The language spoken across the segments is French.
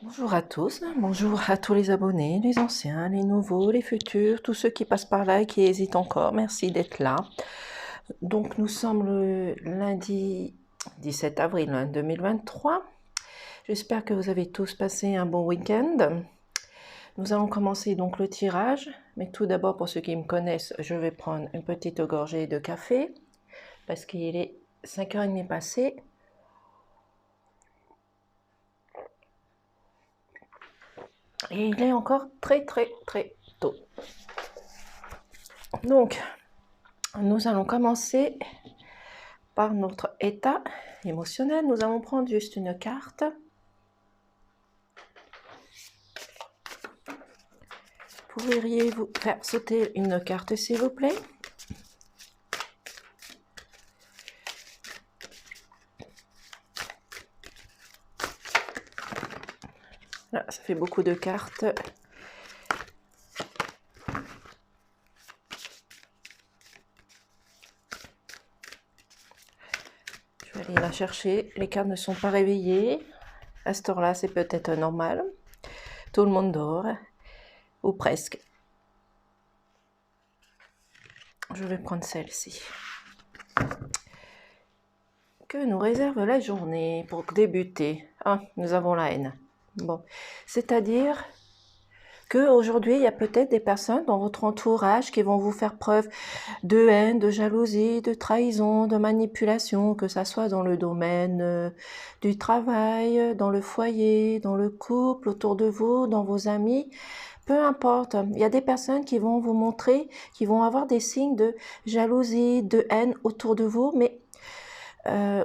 Bonjour à tous, bonjour à tous les abonnés, les anciens, les nouveaux, les futurs, tous ceux qui passent par là et qui hésitent encore. Merci d'être là. Donc nous sommes le lundi 17 avril 2023. J'espère que vous avez tous passé un bon week-end. Nous allons commencer donc le tirage, mais tout d'abord pour ceux qui me connaissent, je vais prendre une petite gorgée de café parce qu'il est 5h30 passé. Et il est encore très tôt. Donc, nous allons commencer par notre état émotionnel. Nous allons prendre juste une carte. Pourriez-vous faire sauter une carte, s'il vous plaît? Là, ça fait beaucoup de cartes. Je vais aller la chercher. Les cartes ne sont pas réveillées. À cette heure-là, c'est peut-être normal. Tout le monde dort, ou presque. Je vais prendre celle-ci. Que nous réserve la journée pour débuter? Ah, nous avons la haine. Bon, c'est-à-dire qu'aujourd'hui, il y a peut-être des personnes dans votre entourage qui vont vous faire preuve de haine, de jalousie, de trahison, de manipulation, que ça soit dans le domaine du travail, dans le foyer, dans le couple, autour de vous, dans vos amis. Peu importe, il y a des personnes qui vont vous montrer, qui vont avoir des signes de jalousie, de haine autour de vous, mais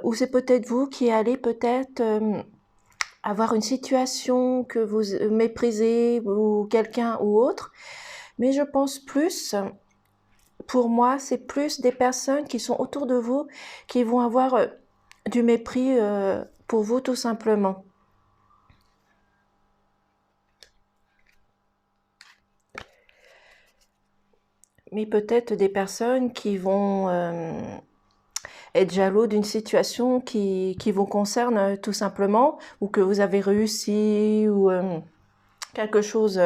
ou c'est peut-être vous qui allez peut-être avoir une situation que vous méprisez ou quelqu'un ou autre. Mais je pense plus, pour moi, c'est plus des personnes qui sont autour de vous qui vont avoir du mépris pour vous tout simplement. Mais peut-être des personnes qui vont être jaloux d'une situation qui vous concerne tout simplement, ou que vous avez réussi, ou quelque chose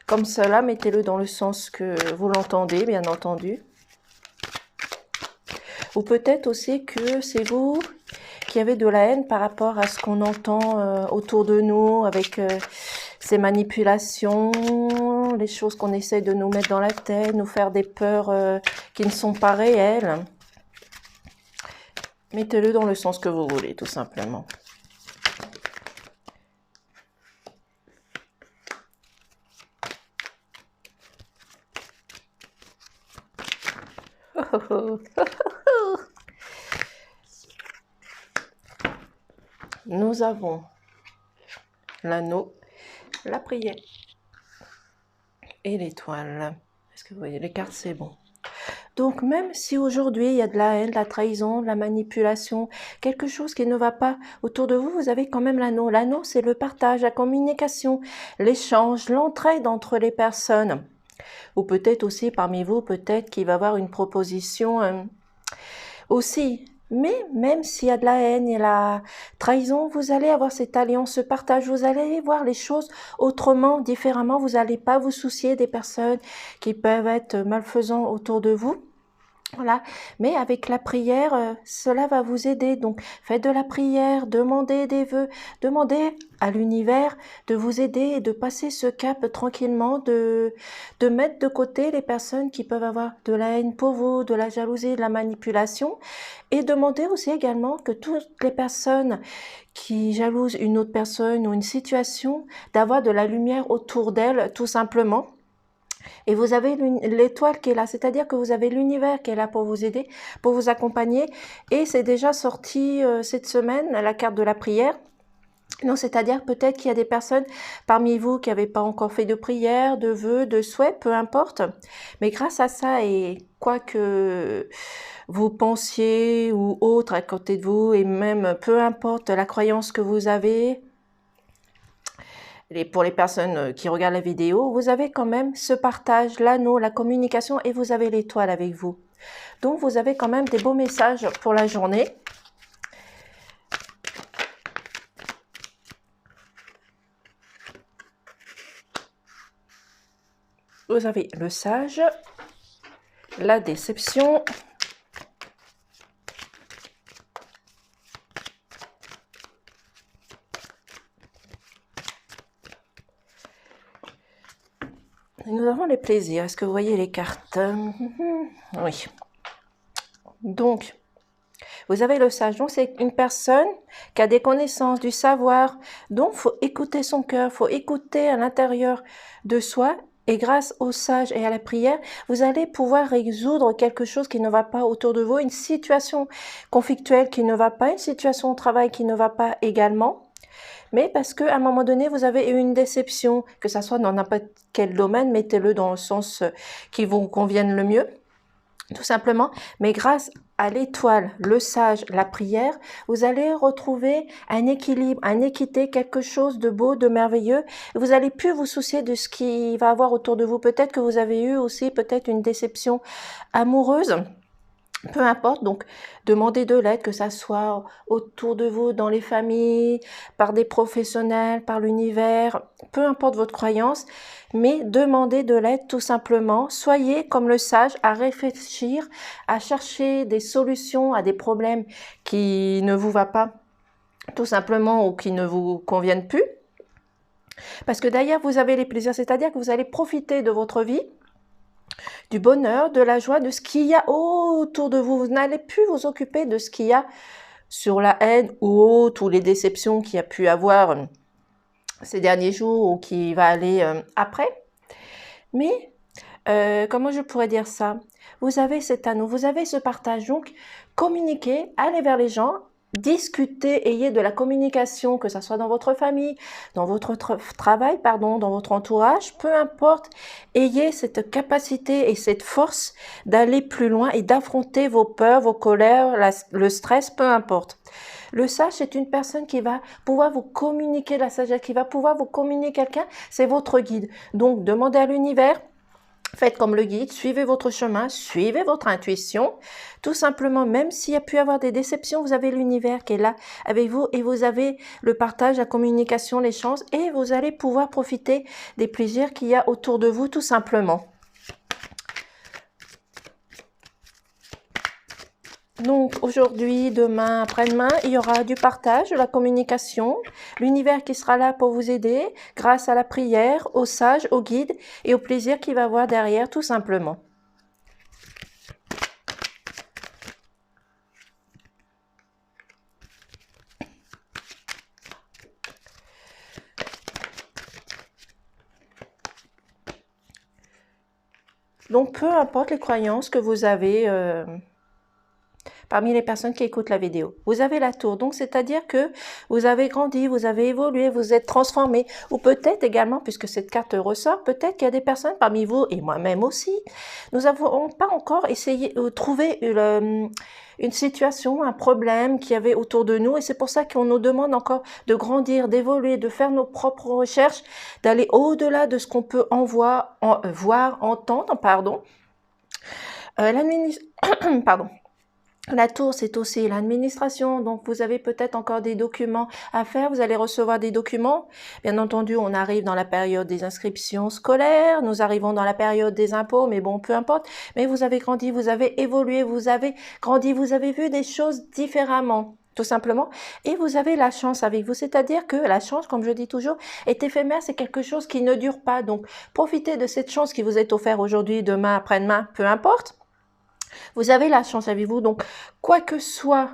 comme cela. Mettez-le dans le sens que vous l'entendez, bien entendu. Ou peut-être aussi que c'est vous qui avez de la haine par rapport à ce qu'on entend autour de nous, avec ces manipulations, les choses qu'on essaie de nous mettre dans la tête, nous faire des peurs qui ne sont pas réelles. Mettez-le dans le sens que vous voulez, tout simplement. Nous avons l'anneau, la prière et l'étoile. Est-ce que vous voyez les cartes? C'est bon. Donc même si aujourd'hui il y a de la haine, de la trahison, de la manipulation, quelque chose qui ne va pas autour de vous, vous avez quand même l'anneau. L'anneau, c'est le partage, la communication, l'échange, l'entraide entre les personnes. Ou peut-être aussi parmi vous, peut-être qu'il va y avoir une proposition aussi. Mais même s'il y a de la haine et la trahison, vous allez avoir cette alliance, ce partage, vous allez voir les choses autrement, différemment. Vous n'allez pas vous soucier des personnes qui peuvent être malfaisants autour de vous. Voilà, mais avec la prière, cela va vous aider. Donc, faites de la prière, demandez des vœux, demandez à l'univers de vous aider et de passer ce cap tranquillement, de mettre de côté les personnes qui peuvent avoir de la haine pour vous, de la jalousie, de la manipulation, et demandez aussi également que toutes les personnes qui jalousent une autre personne ou une situation, d'avoir de la lumière autour d'elles, tout simplement. Et vous avez l'étoile qui est là, c'est-à-dire que vous avez l'univers qui est là pour vous aider, pour vous accompagner. Et c'est déjà sorti cette semaine, la carte de la prière. Donc, c'est-à-dire peut-être qu'il y a des personnes parmi vous qui n'avaient pas encore fait de prière, de vœux, de souhaits, peu importe. Mais grâce à ça, et quoi que vous pensiez ou autre à côté de vous, et même peu importe la croyance que vous avez, et pour les personnes qui regardent la vidéo, vous avez quand même ce partage, l'anneau, la communication, et vous avez l'étoile avec vous. Donc, vous avez quand même des beaux messages pour la journée. Vous avez le sage, la déception, et nous avons les plaisirs. Est-ce que vous voyez les cartes? Oui. Donc, vous avez le sage. Donc, c'est une personne qui a des connaissances, du savoir. Donc, il faut écouter son cœur, il faut écouter à l'intérieur de soi. Et grâce au sage et à la prière, vous allez pouvoir résoudre quelque chose qui ne va pas autour de vous, une situation conflictuelle qui ne va pas, une situation au travail qui ne va pas également. Mais parce qu'à un moment donné, vous avez eu une déception, que ça soit dans n'importe quel domaine, mettez-le dans le sens qui vous convienne le mieux, tout simplement. Mais grâce à l'étoile, le sage, la prière, vous allez retrouver un équilibre, une équité, quelque chose de beau, de merveilleux. Vous allez plus vous soucier de ce qui va avoir autour de vous. Peut-être que vous avez eu aussi peut-être une déception amoureuse. Peu importe, donc demandez de l'aide, que ça soit autour de vous, dans les familles, par des professionnels, par l'univers, peu importe votre croyance, mais demandez de l'aide tout simplement. Soyez comme le sage à réfléchir, à chercher des solutions à des problèmes qui ne vous va pas tout simplement ou qui ne vous conviennent plus. Parce que d'ailleurs, vous avez les plaisirs, c'est-à-dire que vous allez profiter de votre vie, du bonheur, de la joie, de ce qu'il y a autour de vous. Vous n'allez plus vous occuper de ce qu'il y a sur la haine ou autre, ou les déceptions qu'il y a pu avoir ces derniers jours ou qui va aller après. Mais, comment je pourrais dire ça? Vous avez cet anneau, vous avez ce partage. Donc, communiquez, allez vers les gens, discutez, ayez de la communication, que ce soit dans votre famille, dans votre travail, pardon, dans votre entourage, peu importe, ayez cette capacité et cette force d'aller plus loin et d'affronter vos peurs, vos colères, le stress, peu importe. Le sage, c'est une personne qui va pouvoir vous communiquer la sagesse, qui va pouvoir vous communiquer quelqu'un, c'est votre guide. Donc, demandez à l'univers. Faites comme le guide, suivez votre chemin, suivez votre intuition. Tout simplement, même s'il y a pu avoir des déceptions, vous avez l'univers qui est là avec vous et vous avez le partage, la communication, l'échange et vous allez pouvoir profiter des plaisirs qu'il y a autour de vous tout simplement. Donc aujourd'hui, demain, après-demain, il y aura du partage, de la communication, l'univers qui sera là pour vous aider grâce à la prière, au sage, au guide et au plaisir qu'il va avoir derrière tout simplement. Donc peu importe les croyances que vous avez parmi les personnes qui écoutent la vidéo. Vous avez la tour, donc c'est-à-dire que vous avez grandi, vous avez évolué, vous êtes transformé. Ou peut-être également, puisque cette carte ressort, peut-être qu'il y a des personnes parmi vous, et moi-même aussi, nous n'avons pas encore essayé de trouver une situation, un problème qu'il y avait autour de nous. Et c'est pour ça qu'on nous demande encore de grandir, d'évoluer, de faire nos propres recherches, d'aller au-delà de ce qu'on peut voir, entendre, pardon. Pardon. La tour, c'est aussi l'administration, donc vous avez peut-être encore des documents à faire, vous allez recevoir des documents. Bien entendu, on arrive dans la période des inscriptions scolaires, nous arrivons dans la période des impôts, mais bon, peu importe. Mais vous avez grandi, vous avez évolué, vous avez grandi, vous avez vu des choses différemment, tout simplement. Et vous avez la chance avec vous, c'est-à-dire que la chance, comme je dis toujours, est éphémère, c'est quelque chose qui ne dure pas. Donc, profitez de cette chance qui vous est offerte aujourd'hui, demain, après-demain, peu importe. Vous avez la chance avec vous, donc quoi que soit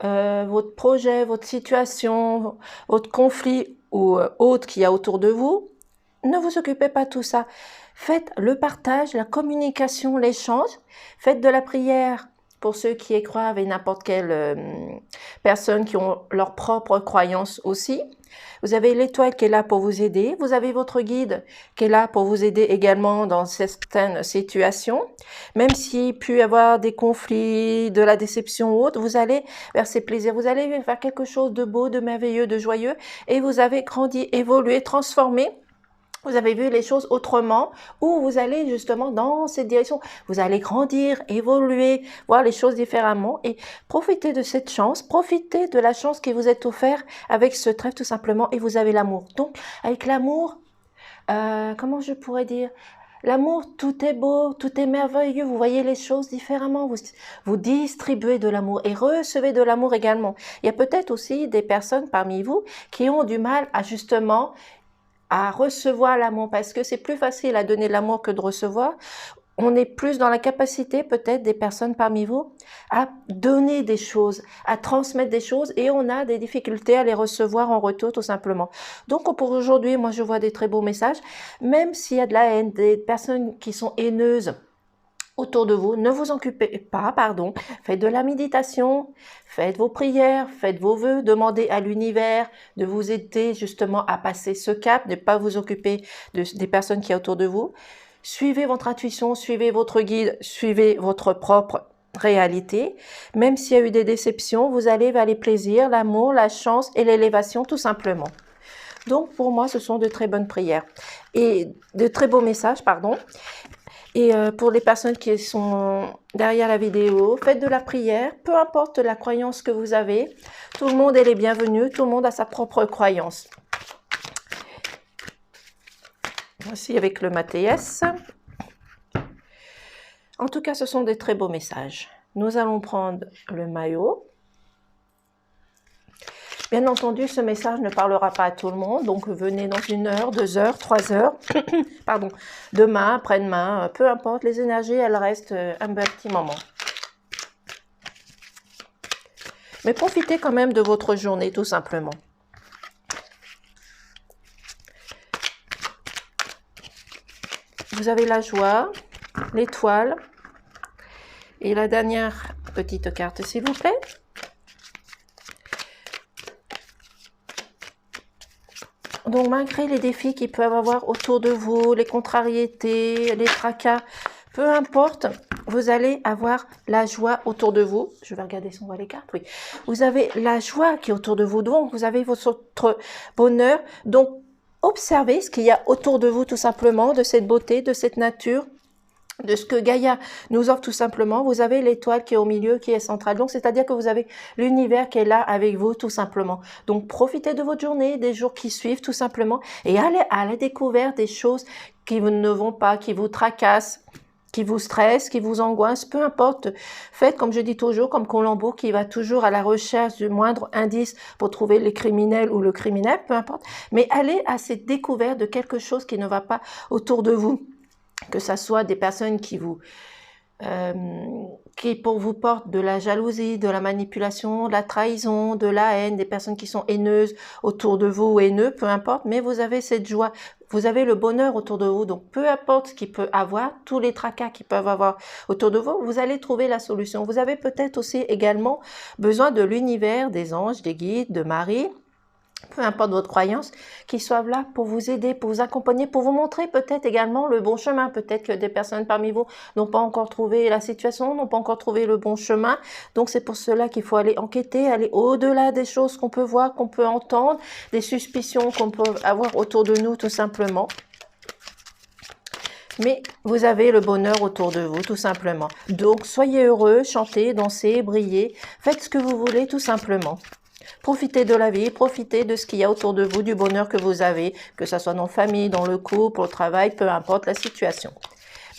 votre projet, votre situation, votre conflit ou autre qu'il y a autour de vous, ne vous occupez pas de tout ça. Faites le partage, la communication, l'échange. Faites de la prière pour ceux qui y croient avec n'importe quelle personne qui ont leur propre croyance aussi. Vous avez l'étoile qui est là pour vous aider. Vous avez votre guide qui est là pour vous aider également dans certaines situations. Même s'il peut y avoir des conflits, de la déception ou autre, vous allez vers ces plaisirs. Vous allez faire quelque chose de beau, de merveilleux, de joyeux. Et vous avez grandi, évolué, transformé. Vous avez vu les choses autrement, ou vous allez justement dans cette direction. Vous allez grandir, évoluer, voir les choses différemment et profiter de cette chance, profiter de la chance qui vous est offerte avec ce trèfle tout simplement et vous avez l'amour. Donc avec l'amour, comment je pourrais dire, L'amour, tout est beau, tout est merveilleux, vous voyez les choses différemment, vous distribuez de l'amour et recevez de l'amour également. Il y a peut-être aussi des personnes parmi vous qui ont du mal à justement à recevoir l'amour parce que c'est plus facile à donner de l'amour que de recevoir. On est plus dans la capacité peut-être des personnes parmi vous à donner des choses, à transmettre des choses et on a des difficultés à les recevoir en retour tout simplement. Donc pour aujourd'hui, moi je vois des très beaux messages, même s'il y a de la haine, des personnes qui sont haineuses autour de vous, ne vous occupez pas, pardon, faites de la méditation, faites vos prières, faites vos vœux, demandez à l'univers de vous aider justement à passer ce cap, de ne pas vous occuper des personnes qui sont autour de vous. Suivez votre intuition, suivez votre guide, suivez votre propre réalité. Même s'il y a eu des déceptions, vous allez vers les plaisirs, l'amour, la chance et l'élévation tout simplement. Donc pour moi, ce sont de très bonnes prières et de très beaux messages, pardon. Et pour les personnes qui sont derrière la vidéo, faites de la prière, peu importe la croyance que vous avez. Tout le monde est les bienvenus, tout le monde a sa propre croyance. Voici avec le Mathéès. En tout cas, ce sont des très beaux messages. Nous allons prendre le maillot. Bien entendu, ce message ne parlera pas à tout le monde, donc venez dans 1 heure, 2 heures, 3 heures, pardon, demain, après-demain, peu importe, les énergies, elles restent un petit moment. Mais profitez quand même de votre journée, tout simplement. Vous avez la joie, l'étoile, et la dernière petite carte, s'il vous plaît. Donc, malgré les défis qu'ils peuvent avoir autour de vous, les contrariétés, les tracas, peu importe, vous allez avoir la joie autour de vous. Je vais regarder si on voit les cartes, oui. Vous avez la joie qui est autour de vous, donc vous avez votre bonheur. Donc, observez ce qu'il y a autour de vous tout simplement, de cette beauté, de cette nature, de ce que Gaïa nous offre tout simplement. Vous avez l'étoile qui est au milieu, qui est centrale. Donc, c'est-à-dire que vous avez l'univers qui est là avec vous tout simplement. Donc, profitez de votre journée, des jours qui suivent tout simplement et allez à la découverte des choses qui ne vont pas, qui vous tracassent, qui vous stressent, qui vous angoissent, peu importe. Faites, comme je dis toujours, comme Colombo qui va toujours à la recherche du moindre indice pour trouver les criminels ou le criminel, peu importe. Mais allez à cette découverte de quelque chose qui ne va pas autour de vous. Que ça soit des personnes qui pour vous portent de la jalousie, de la manipulation, de la trahison, de la haine, des personnes qui sont haineuses autour de vous ou haineux, peu importe, mais vous avez cette joie, vous avez le bonheur autour de vous, donc peu importe ce qu'il peut avoir, tous les tracas qu'ils peuvent avoir autour de vous, vous allez trouver la solution. Vous avez peut-être aussi également besoin de l'univers, des anges, des guides, de Marie, peu importe votre croyance, qu'ils soient là pour vous aider, pour vous accompagner, pour vous montrer peut-être également le bon chemin. Peut-être que des personnes parmi vous n'ont pas encore trouvé la situation, n'ont pas encore trouvé le bon chemin. Donc c'est pour cela qu'il faut aller enquêter, aller au-delà des choses qu'on peut voir, qu'on peut entendre, des suspicions qu'on peut avoir autour de nous tout simplement. Mais vous avez le bonheur autour de vous, tout simplement. Donc soyez heureux, chantez, dansez, brillez, faites ce que vous voulez tout simplement. Profitez de la vie, profitez de ce qu'il y a autour de vous, du bonheur que vous avez, que ce soit dans la famille, dans le couple, au travail, peu importe la situation.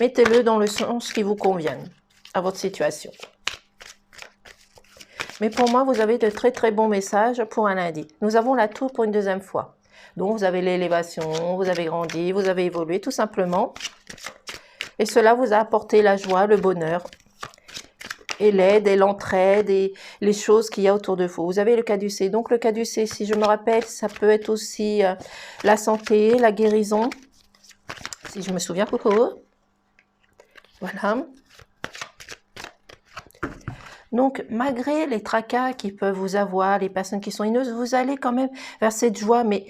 Mettez-le dans le sens qui vous convienne à votre situation. Mais pour moi, vous avez de très très bons messages pour un lundi. Nous avons la tour pour une deuxième fois. Donc vous avez l'élévation, vous avez grandi, vous avez évolué tout simplement. Et cela vous a apporté la joie, le bonheur, et l'aide et l'entraide et les choses qu'il y a autour de vous. Vous avez le caducée. Donc le caducée, si je me rappelle, ça peut être aussi la santé, la guérison. Si je me souviens, coucou. Voilà. Donc malgré les tracas qui peuvent vous avoir, les personnes qui sont haineuses, vous allez quand même vers cette joie, mais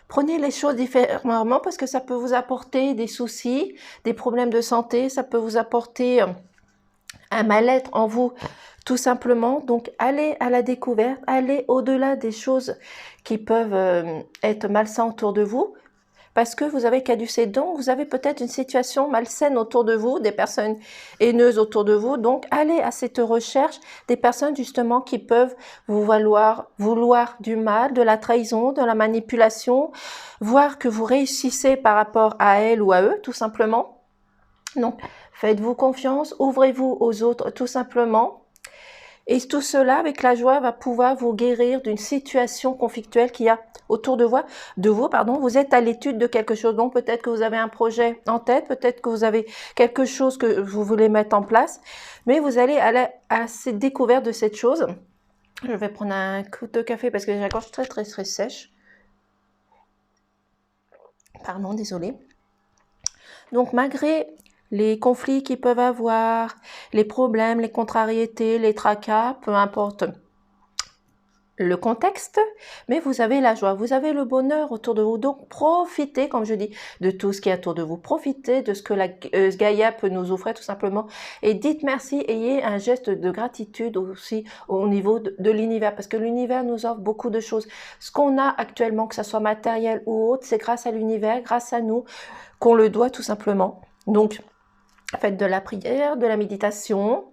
prenez les choses différemment parce que ça peut vous apporter des soucis, des problèmes de santé, ça peut vous apporter un mal-être en vous, tout simplement. Donc, allez à la découverte, allez au-delà des choses qui peuvent être malsaines autour de vous, parce que vous avez caducé. Donc, vous avez peut-être une situation malsaine autour de vous, des personnes haineuses autour de vous. Donc, allez à cette recherche des personnes, justement, qui peuvent vous vouloir du mal, de la trahison, de la manipulation, voir que vous réussissez par rapport à elles ou à eux, tout simplement. Donc, faites-vous confiance, ouvrez-vous aux autres tout simplement. Et tout cela, avec la joie, va pouvoir vous guérir d'une situation conflictuelle qu'il y a autour de vous. Vous êtes à l'étude de quelque chose. Donc, peut-être que vous avez un projet en tête, peut-être que vous avez quelque chose que vous voulez mettre en place, mais vous allez aller à cette découverte de cette chose. Je vais prendre un coup de café parce que j'ai la gorge très, très, très sèche. Pardon, désolée. Donc, malgré les conflits qu'ils peuvent avoir, les problèmes, les contrariétés, les tracas, peu importe le contexte, mais vous avez la joie, vous avez le bonheur autour de vous. Donc, profitez, comme je dis, de tout ce qui est autour de vous. Profitez de ce que la Gaïa peut nous offrir, tout simplement. Et dites merci, ayez un geste de gratitude aussi au niveau de l'univers, parce que l'univers nous offre beaucoup de choses. Ce qu'on a actuellement, que ce soit matériel ou autre, c'est grâce à l'univers, grâce à nous, qu'on le doit tout simplement. Donc, faites de la prière, de la méditation,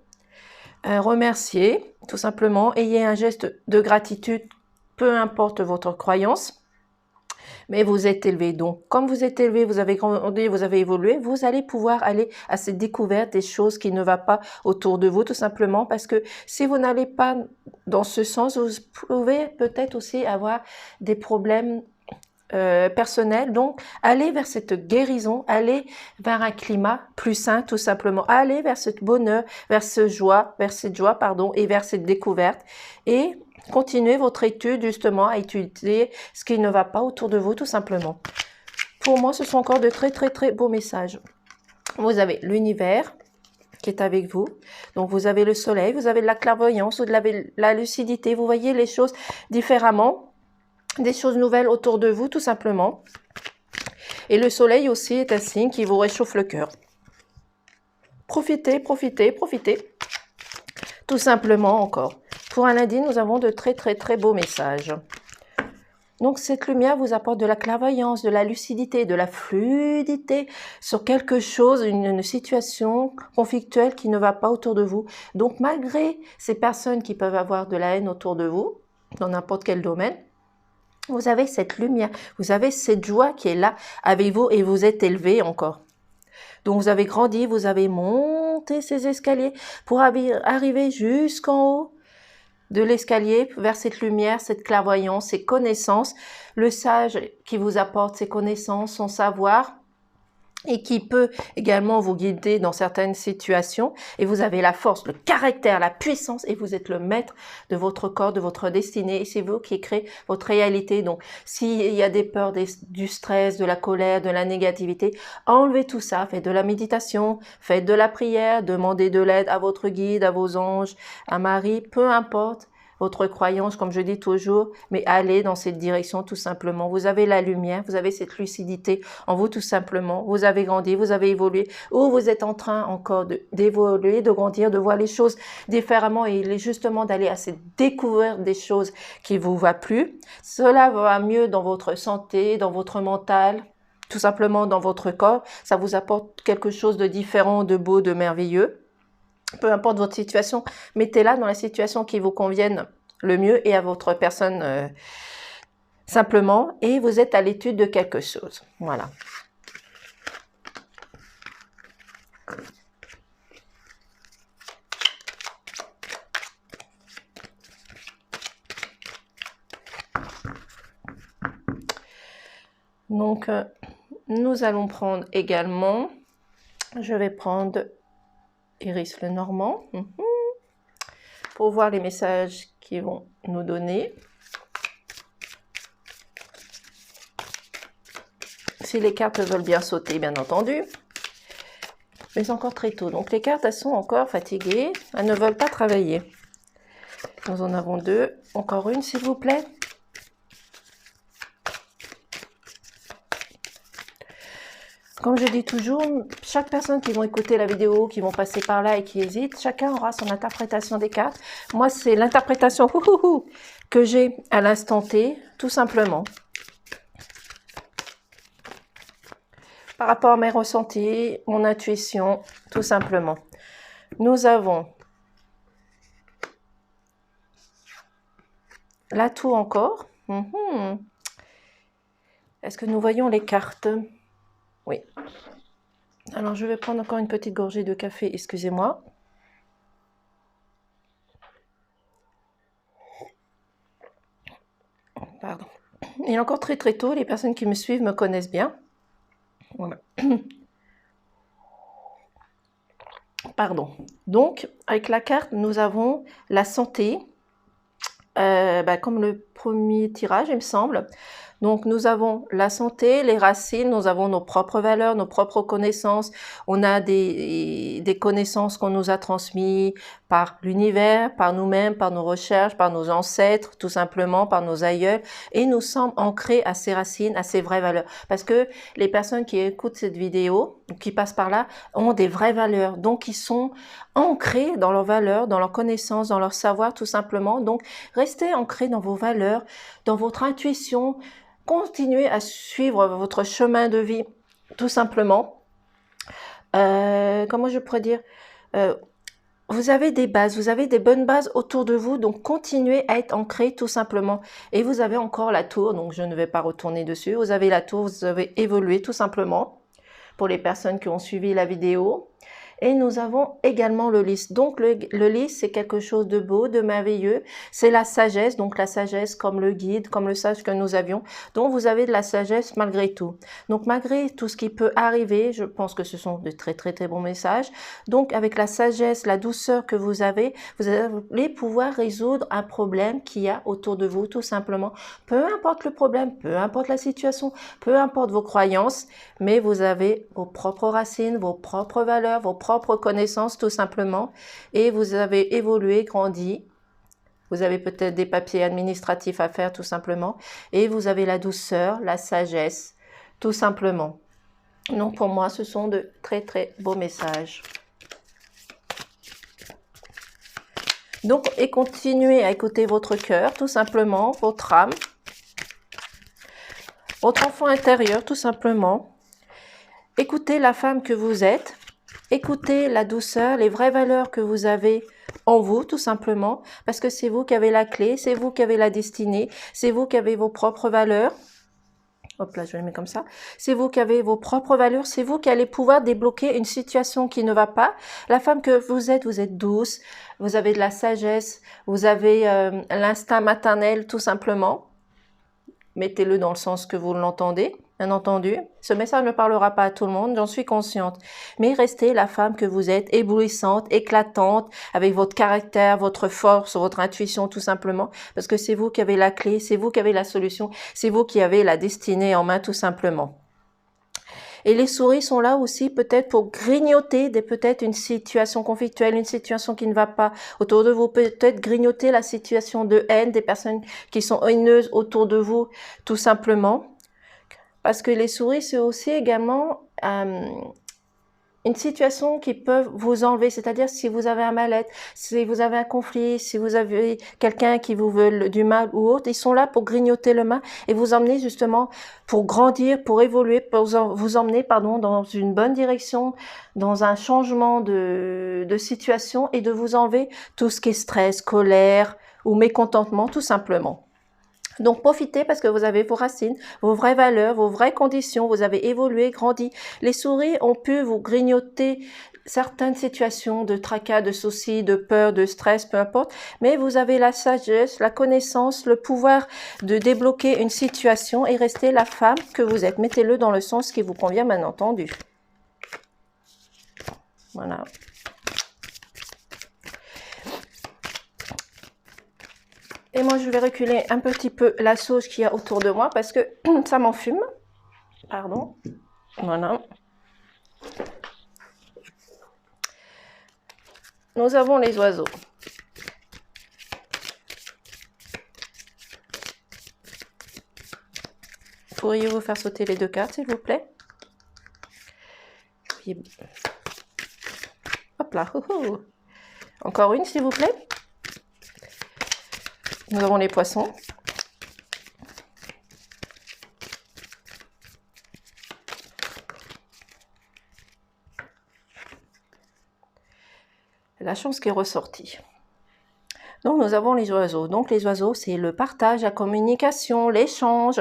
remerciez tout simplement, ayez un geste de gratitude, peu importe votre croyance, mais vous êtes élevé. Donc, comme vous êtes élevé, vous avez grandi, vous avez évolué, vous allez pouvoir aller à cette découverte des choses qui ne vont pas autour de vous, tout simplement, parce que si vous n'allez pas dans ce sens, vous pouvez peut-être aussi avoir des problèmes personnel. Donc, allez vers cette guérison, allez vers un climat plus sain, tout simplement. Allez vers ce bonheur, vers cette joie, et vers cette découverte. Et continuez votre étude, justement, à étudier ce qui ne va pas autour de vous, tout simplement. Pour moi, ce sont encore de très, très, très beaux messages. Vous avez l'univers qui est avec vous. Donc, vous avez le soleil, vous avez de la clairvoyance, vous avez la lucidité. Vous voyez les choses différemment. Des choses nouvelles autour de vous, tout simplement. Et le soleil aussi est un signe qui vous réchauffe le cœur. Profitez, profitez, profitez. Tout simplement encore. Pour un lundi, nous avons de très, très, très beaux messages. Donc, cette lumière vous apporte de la clairvoyance, de la lucidité, de la fluidité sur quelque chose, une situation conflictuelle qui ne va pas autour de vous. Donc, malgré ces personnes qui peuvent avoir de la haine autour de vous, dans n'importe quel domaine, vous avez cette lumière, vous avez cette joie qui est là avec vous et vous êtes élevé encore. Donc vous avez grandi, vous avez monté ces escaliers pour arriver jusqu'en haut de l'escalier vers cette lumière, cette clairvoyance, ces connaissances. Le sage qui vous apporte ses connaissances, son savoir, et qui peut également vous guider dans certaines situations. Et vous avez la force, le caractère, la puissance, et vous êtes le maître de votre corps, de votre destinée. Et c'est vous qui créez votre réalité. Donc, s'il y a des peurs, du stress, de la colère, de la négativité, enlevez tout ça. Faites de la méditation, faites de la prière, demandez de l'aide à votre guide, à vos anges, à Marie, peu importe votre croyance, comme je dis toujours, mais allez dans cette direction tout simplement. Vous avez la lumière, vous avez cette lucidité en vous tout simplement. Vous avez grandi, vous avez évolué, ou vous êtes en train encore d'évoluer, de grandir, de voir les choses différemment et justement d'aller à cette découverte des choses qui vous va plus. Cela va mieux dans votre santé, dans votre mental, tout simplement dans votre corps. Ça vous apporte quelque chose de différent, de beau, de merveilleux. Peu importe votre situation, mettez-la dans la situation qui vous convienne le mieux et à votre personne simplement. Et vous êtes à l'étude de quelque chose. Voilà. Donc, nous allons prendre également, je vais prendre Iris Lenormand, pour voir les messages qu'ils vont nous donner. Si les cartes veulent bien sauter, bien entendu. Mais c'est encore très tôt. Donc les cartes, elles sont encore fatiguées. Elles ne veulent pas travailler. Nous en avons deux. Encore une, s'il vous plaît. Comme je dis toujours, chaque personne qui va écouter la vidéo, qui vont passer par là et qui hésite, chacun aura son interprétation des cartes. Moi, c'est l'interprétation que j'ai à l'instant T, tout simplement. Par rapport à mes ressentis, mon intuition, tout simplement. Nous avons l'atout encore. Est-ce que nous voyons les cartes? Oui. Alors, je vais prendre encore une petite gorgée de café, excusez-moi. Pardon. Il est encore très très tôt, les personnes qui me suivent me connaissent bien. Voilà. Pardon. Donc, avec la carte, nous avons la santé, comme le premier tirage, il me semble. Donc, nous avons la santé, les racines, nous avons nos propres valeurs, nos propres connaissances. On a des connaissances qu'on nous a transmises par l'univers, par nous-mêmes, par nos recherches, par nos ancêtres, tout simplement, par nos aïeuls. Et nous sommes ancrés à ces racines, à ces vraies valeurs. Parce que les personnes qui écoutent cette vidéo, qui passent par là, ont des vraies valeurs. Donc, ils sont ancrés dans leurs valeurs, dans leurs connaissances, dans leur savoir, tout simplement. Donc, restez ancrés dans vos valeurs, dans votre intuition. Continuez à suivre votre chemin de vie, tout simplement. Comment je pourrais dire, vous avez des bases, vous avez des bonnes bases autour de vous, donc continuez à être ancré tout simplement. Et vous avez encore la tour, donc je ne vais pas retourner dessus. Vous avez la tour, vous avez évolué tout simplement, pour les personnes qui ont suivi la vidéo. Et nous avons également le lys. Donc le lys, c'est quelque chose de beau, de merveilleux. C'est la sagesse, donc la sagesse comme le guide, comme le sage que nous avions. Donc vous avez de la sagesse malgré tout. Donc malgré tout ce qui peut arriver, je pense que ce sont de très très très bons messages. Donc avec la sagesse, la douceur que vous allez pouvoir résoudre un problème qu'il y a autour de vous, tout simplement. Peu importe le problème, peu importe la situation, peu importe vos croyances, mais vous avez vos propres racines, vos propres valeurs, vos propres connaissances tout simplement, et vous avez évolué, grandi. Vous avez peut-être des papiers administratifs à faire tout simplement, et vous avez la douceur, la sagesse, tout simplement. Donc pour moi, ce sont de très très beaux messages. Donc, et continuez à écouter votre cœur, tout simplement, votre âme, votre enfant intérieur, tout simplement. Écoutez la femme que vous êtes, écoutez la douceur, les vraies valeurs que vous avez en vous, tout simplement, parce que c'est vous qui avez la clé, c'est vous qui avez la destinée, c'est vous qui avez vos propres valeurs. Hop là, je les mets comme ça. C'est vous qui avez vos propres valeurs, c'est vous qui allez pouvoir débloquer une situation qui ne va pas. La femme que vous êtes douce, vous avez de la sagesse, vous avez l'instinct maternel, tout simplement. Mettez-le dans le sens que vous l'entendez, bien entendu. Ce message ne parlera pas à tout le monde, j'en suis consciente. Mais restez la femme que vous êtes, éblouissante, éclatante, avec votre caractère, votre force, votre intuition, tout simplement. Parce que c'est vous qui avez la clé, c'est vous qui avez la solution, c'est vous qui avez la destinée en main, tout simplement. Et les souris sont là aussi peut-être pour grignoter peut-être une situation conflictuelle, une situation qui ne va pas autour de vous, peut-être grignoter la situation de haine des personnes qui sont haineuses autour de vous, tout simplement. Parce que les souris, c'est aussi également une situation qui peut vous enlever, c'est-à-dire si vous avez un mal-être, si vous avez un conflit, si vous avez quelqu'un qui vous veut du mal ou autre, ils sont là pour grignoter le mal et vous emmener justement pour grandir, pour évoluer, pour vous emmener dans une bonne direction, dans un changement de situation et de vous enlever tout ce qui est stress, colère ou mécontentement tout simplement. Donc profitez parce que vous avez vos racines, vos vraies valeurs, vos vraies conditions, vous avez évolué, grandi. Les souris ont pu vous grignoter certaines situations de tracas, de soucis, de peur, de stress, peu importe, mais vous avez la sagesse, la connaissance, le pouvoir de débloquer une situation et rester la femme que vous êtes. Mettez-le dans le sens qui vous convient, bien entendu. Voilà. Et moi, je vais reculer un petit peu la sauge qu'il y a autour de moi parce que ça m'enfume. Pardon. Voilà. Nous avons les oiseaux. Pourriez-vous faire sauter les deux cartes, s'il vous plaît? Hop là. Encore une, s'il vous plaît. Nous avons les poissons. La chance qui est ressortie. Donc nous avons les oiseaux. Donc les oiseaux, c'est le partage, la communication, l'échange.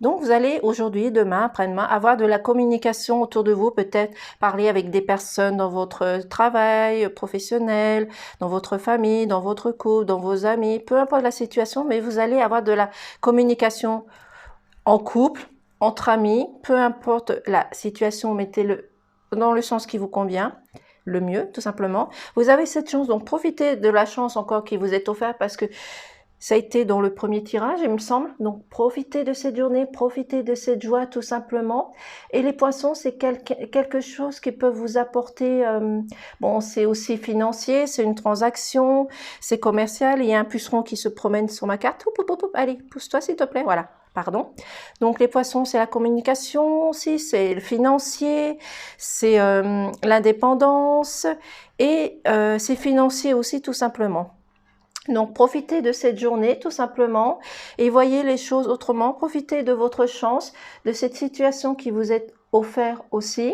Donc, vous allez aujourd'hui, demain, après-demain, avoir de la communication autour de vous, peut-être parler avec des personnes dans votre travail professionnel, dans votre famille, dans votre couple, dans vos amis, peu importe la situation, mais vous allez avoir de la communication en couple, entre amis, peu importe la situation, mettez-le dans le sens qui vous convient, le mieux, tout simplement. Vous avez cette chance, donc profitez de la chance encore qui vous est offerte parce que ça a été dans le premier tirage, il me semble. Donc, profitez de cette journée, profitez de cette joie, tout simplement. Et les poissons, c'est quelque chose qui peut vous apporter... bon, c'est aussi financier, c'est une transaction, c'est commercial. Il y a un puceron qui se promène sur ma carte. Allez, pousse-toi, s'il te plaît. Voilà, pardon. Donc, les poissons, c'est la communication aussi, c'est le financier, c'est l'indépendance et c'est financier aussi, tout simplement. Donc, profitez de cette journée, tout simplement, et voyez les choses autrement. Profitez de votre chance, de cette situation qui vous est offerte aussi.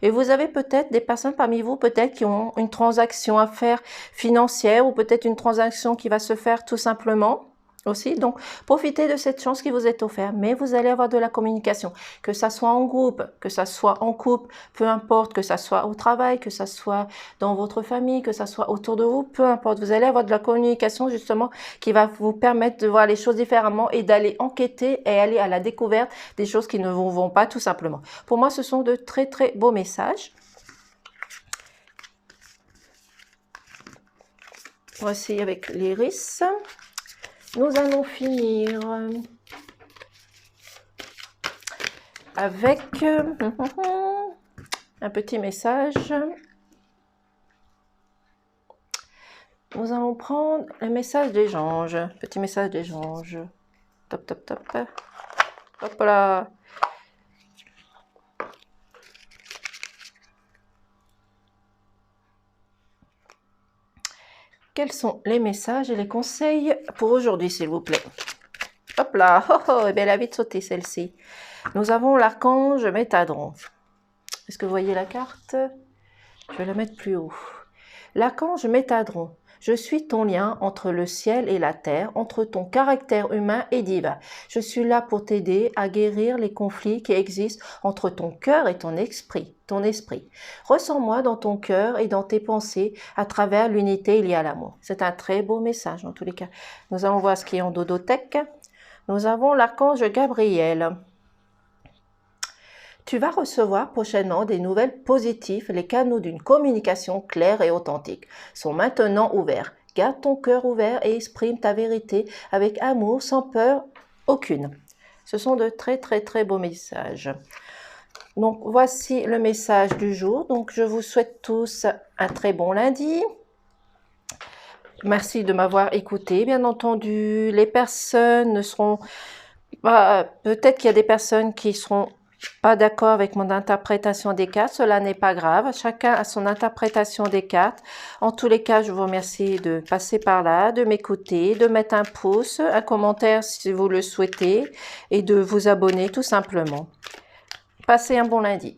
Et vous avez peut-être des personnes parmi vous, peut-être qui ont une transaction à faire financière ou peut-être une transaction qui va se faire tout simplement aussi. Donc, profitez de cette chance qui vous est offerte, mais vous allez avoir de la communication, que ça soit en groupe, que ça soit en couple, peu importe, que ça soit au travail, que ça soit dans votre famille, que ça soit autour de vous, peu importe. Vous allez avoir de la communication justement qui va vous permettre de voir les choses différemment et d'aller enquêter et aller à la découverte des choses qui ne vous vont pas tout simplement. Pour moi, ce sont de très très beaux messages. Voici avec l'iris. Nous allons finir avec un petit message. Nous allons prendre le message des anges. Petit message des anges. Top, top, top. Hop là. Quels sont les messages et les conseils pour aujourd'hui, s'il vous plaît? Hop là, oh, oh, et bien elle a vite sauté celle-ci. Nous avons l'archange Métadron. Est-ce que vous voyez la carte? Je vais la mettre plus haut. L'archange Métadron. Je suis ton lien entre le ciel et la terre, entre ton caractère humain et divin. Je suis là pour t'aider à guérir les conflits qui existent entre ton cœur et ton esprit. Ressens-moi dans ton cœur et dans tes pensées à travers l'unité liée à l'amour. C'est un très beau message en tous les cas. Nous allons voir ce qui est en dodothèque. Nous avons l'archange Gabriel. Tu vas recevoir prochainement des nouvelles positives. Les canaux d'une communication claire et authentique sont maintenant ouverts. Garde ton cœur ouvert et exprime ta vérité avec amour, sans peur aucune. Ce sont de très très très beaux messages. Donc voici le message du jour. Donc je vous souhaite tous un très bon lundi. Merci de m'avoir écouté. Bien entendu, les personnes ne seront pas... Peut-être qu'il y a des personnes qui seront pas d'accord avec mon interprétation des cartes, cela n'est pas grave, chacun a son interprétation des cartes. En tous les cas, je vous remercie de passer par là, de m'écouter, de mettre un pouce, un commentaire si vous le souhaitez et de vous abonner tout simplement. Passez un bon lundi.